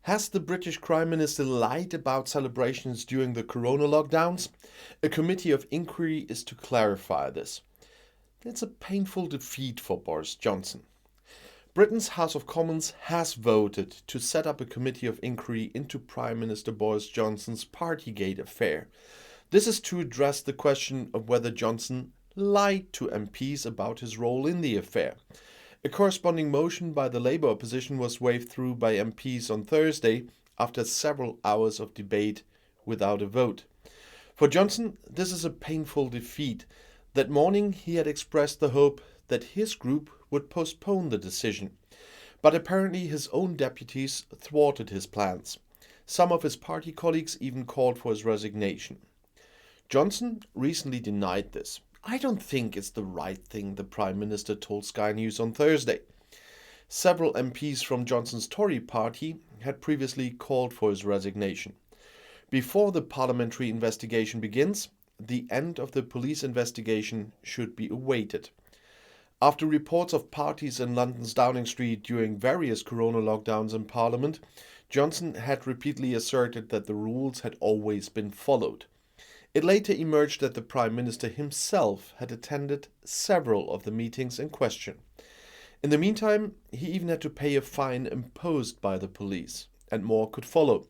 Has the British Prime Minister lied about celebrations during the corona lockdowns? A committee of inquiry is to clarify this. It's a painful defeat for Boris Johnson. Britain's House of Commons has voted to set up a committee of inquiry into Prime Minister Boris Johnson's Partygate affair. This is to address the question of whether Johnson lied to MPs about his role in the affair. A corresponding motion by the Labour opposition was waved through by MPs on Thursday after several hours of debate without a vote. For Johnson, this is a painful defeat. That morning he had expressed the hope that his group would postpone the decision. But apparently his own deputies thwarted his plans. Some of his party colleagues even called for his resignation. Johnson recently denied this. I don't think it's the right thing, the Prime Minister told Sky News on Thursday. Several MPs from Johnson's Tory party had previously called for his resignation. Before the parliamentary investigation begins, the end of the police investigation should be awaited. After reports of parties in London's Downing Street during various corona lockdowns in Parliament, Johnson had repeatedly asserted that the rules had always been followed. It later emerged that the Prime Minister himself had attended several of the meetings in question. In the meantime, he even had to pay a fine imposed by the police, and more could follow.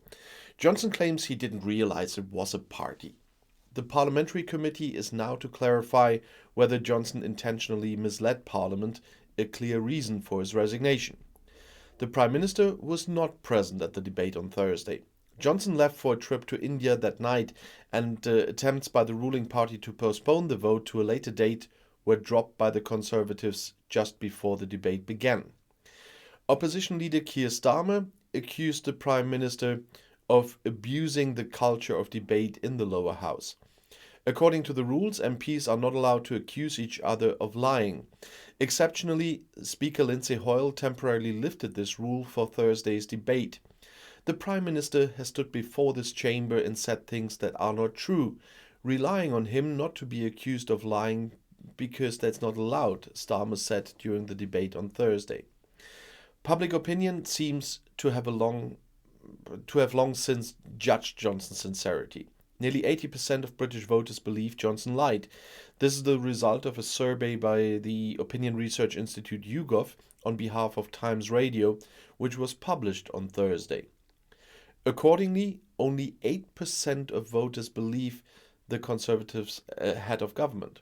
Johnson claims he didn't realize it was a party. The parliamentary committee is now to clarify whether Johnson intentionally misled Parliament, a clear reason for his resignation. The Prime Minister was not present at the debate on Thursday. Johnson left for a trip to India that night, and attempts by the ruling party to postpone the vote to a later date were dropped by the Conservatives just before the debate began. Opposition leader Keir Starmer accused the Prime Minister of abusing the culture of debate in the lower house. According to the rules, MPs are not allowed to accuse each other of lying. Exceptionally, Speaker Lindsay Hoyle temporarily lifted this rule for Thursday's debate. The Prime Minister has stood before this chamber and said things that are not true, relying on him not to be accused of lying because that's not allowed, Starmer said during the debate on Thursday. Public opinion seems to have long since judged Johnson's sincerity. Nearly 80% of British voters believe Johnson lied. This is the result of a survey by the opinion research institute YouGov on behalf of Times Radio, which was published on Thursday. Accordingly, only 8% of voters believe the Conservatives' head of government.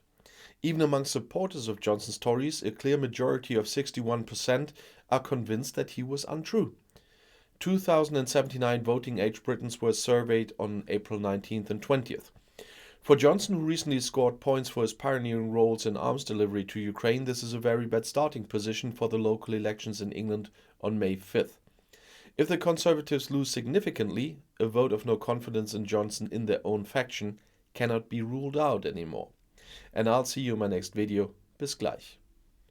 Even among supporters of Johnson's Tories, a clear majority of 61% are convinced that he was untrue. 2,079 voting-age Britons were surveyed on April 19th and 20th. For Johnson, who recently scored points for his pioneering roles in arms delivery to Ukraine, this is a very bad starting position for the local elections in England on May 5th. If the Conservatives lose significantly, a vote of no confidence in Johnson in their own faction cannot be ruled out anymore. And I'll see you in my next video. Bis gleich.